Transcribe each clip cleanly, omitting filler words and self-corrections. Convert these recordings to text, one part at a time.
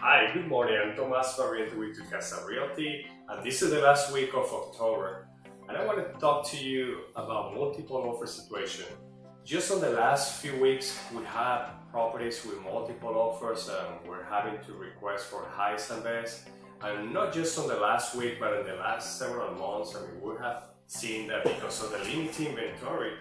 Hi, good morning. I'm Tomás with Casa Realty, and this is the last week of October. And I want to talk to you about multiple offer situation. Just on the last few weeks, we had properties with multiple offers, and we're having to request for highest and best. And not just on the last week, but in the last several months. We have seen that because of the limited inventory,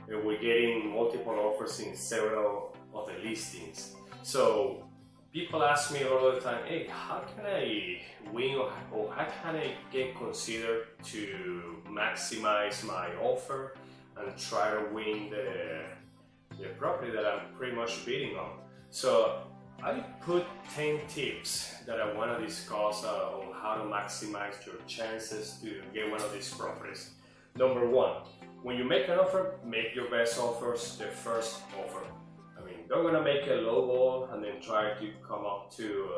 we're getting multiple offers in several of the listings. So people ask me a lot of the time, hey, how can I win or how can I get considered to maximize my offer and try to win the property that I'm pretty much bidding on? So I put 10 tips that I want to discuss on how to maximize your chances to get one of these properties. Number one, when you make an offer, make your best offers the first offer. Don't gonna make a low ball and then try to come up to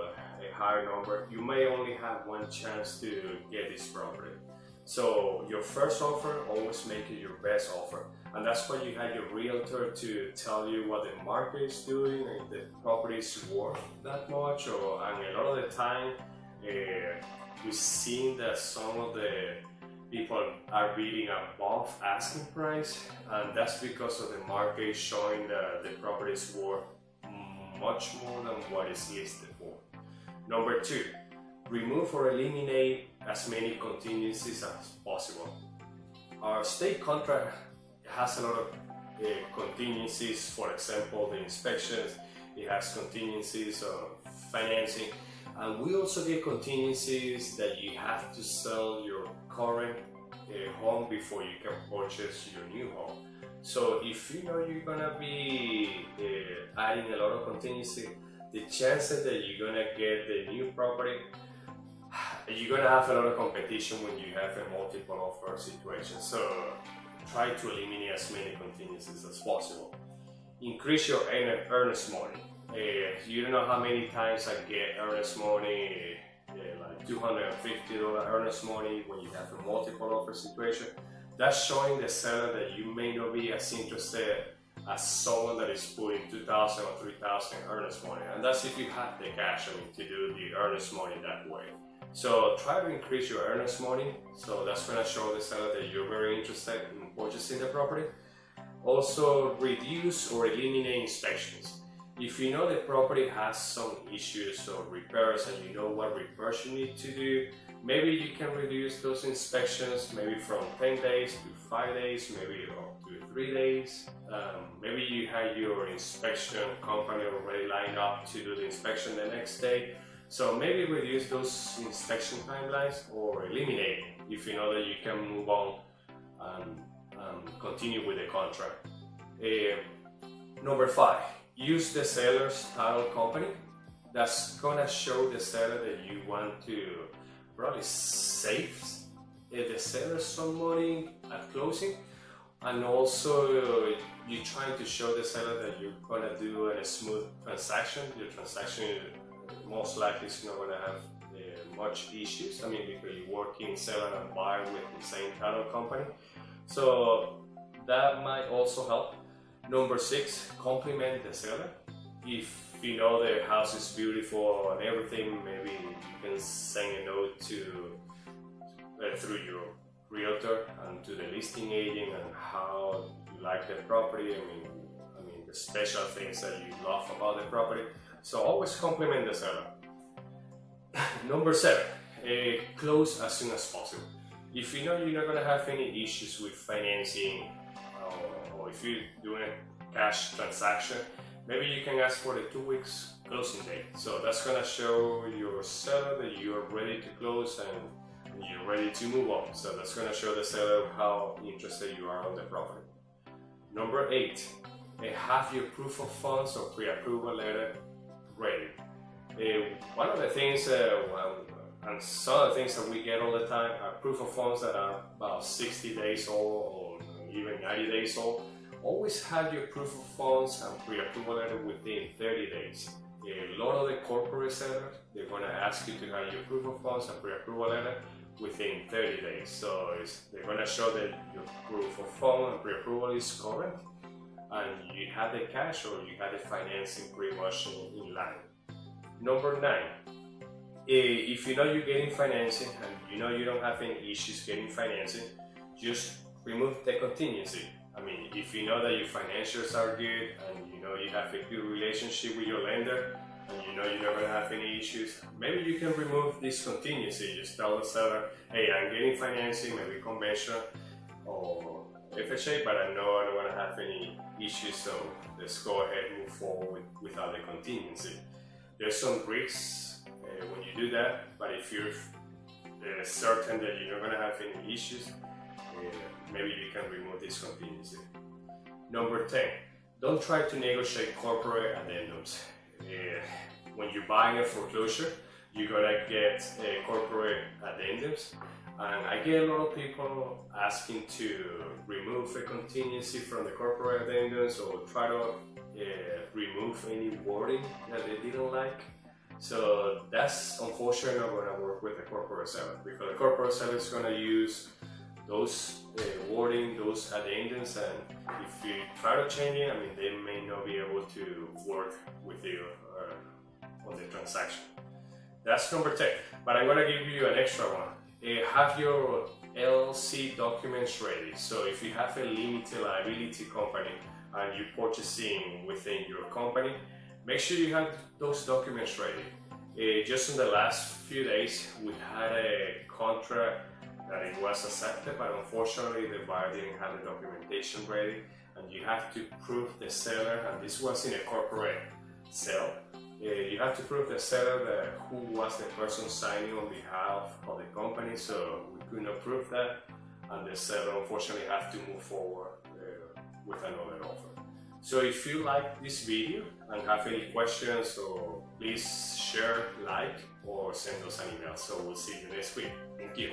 a higher number. You may only have one chance to get this property. So your first offer, always make it your best offer. And that's why you have your realtor to tell you what the market is doing, and if the property is worth that much. And a lot of the time, we've seen that some of the people are bidding above asking price, and that's because of the market showing that the property is worth much more than what is listed for. Number two, remove or eliminate as many contingencies as possible. Our state contract has a lot of contingencies. For example, the inspections, it has contingencies of financing, and we also get contingencies that you have to sell your current home before you can purchase your new home. So if you know you're gonna be adding a lot of contingency, the chances that you're gonna get the new property, you're gonna have a lot of competition when you have a multiple offer situation. So try to eliminate as many contingencies as possible. Increase your earnest money. You don't know how many times I get earnest money, like $250 earnest money when you have a multiple offer situation. That's showing the seller that you may not be as interested as someone that is putting $2,000 or $3,000 earnest money. And that's if you have the cash, to do the earnest money that way. So try to increase your earnest money. So that's going to show the seller that you're very interested in purchasing the property. Also, reduce or eliminate inspections. If you know the property has some issues or repairs and you know what repairs you need to do, maybe you can reduce those inspections maybe from 10 days to 5 days, maybe up to 3 days. Maybe you have your inspection company already lined up to do the inspection the next day. So maybe reduce those inspection timelines or eliminate it if you know that you can move on and continue with the contract. Number 5. Use the seller's title company. That's gonna show the seller that you want to probably save the seller some money at closing, and also you're trying to show the seller that you're gonna do a smooth transaction. Your transaction most likely is not gonna have much issues. Because you're working seller and buyer with the same title company, so that might also help. Number 6, compliment the seller. If you know the house is beautiful and everything, maybe you can send a note through your realtor and to the listing agent and how you like the property. The special things that you love about the property. So always compliment the seller. Number 7, close as soon as possible. If you know you're not gonna have any issues with financing, or if you're doing a cash transaction, maybe you can ask for the 2 weeks closing date. So that's gonna show your seller that you are ready to close and you're ready to move on. So that's gonna show the seller how interested you are on the property. Number 8, have your proof of funds or pre-approval letter ready. One of the things, and some of the things that we get all the time are proof of funds that are about 60 days old or even 90 days old. Always have your proof of funds and pre-approval letter within 30 days. A lot of the corporate sellers, they're going to ask you to have your proof of funds and pre-approval letter within 30 days. So they're going to show that your proof of fund and pre-approval is current, and you have the cash or you have the financing pretty much in line. Number 9, if you know you're getting financing and you know you don't have any issues getting financing, just remove the contingency. I mean, if you know that your financials are good and you know you have a good relationship with your lender and you know you're not going to have any issues, maybe you can remove this contingency. Just tell the seller, hey, I'm getting financing, maybe conventional or FHA, but I know I don't want to have any issues, so let's go ahead and move forward without the contingency. There's some risks when you do that, but if you're certain that you're not going to have any issues, maybe you can remove this contingency. Number 10, don't try to negotiate corporate addendums. When you're buying a foreclosure, you're gonna get corporate addendums, and I get a lot of people asking to remove a contingency from the corporate addendums or try to remove any wording that they didn't like. So that's unfortunately not going to work with the corporate seller, because the corporate seller is going to use those wording, those addendums, and if you try to change it, I mean, they may not be able to work with you on the transaction. That's number 10, but I'm going to give you an extra one. Have your LLC documents ready. So if you have a limited liability company and you're purchasing within your company, make sure you have those documents ready. Just in the last few days, we had a contract that it was accepted, but unfortunately the buyer didn't have the documentation ready, and you have to prove the seller, and this was in a corporate sale, you have to prove the seller that who was the person signing on behalf of the company, so we could not prove that, and the seller unfortunately have to move forward with another offer. So if you like this video and have any questions, so please share, like, or send us an email. So we'll see you next week. Thank you.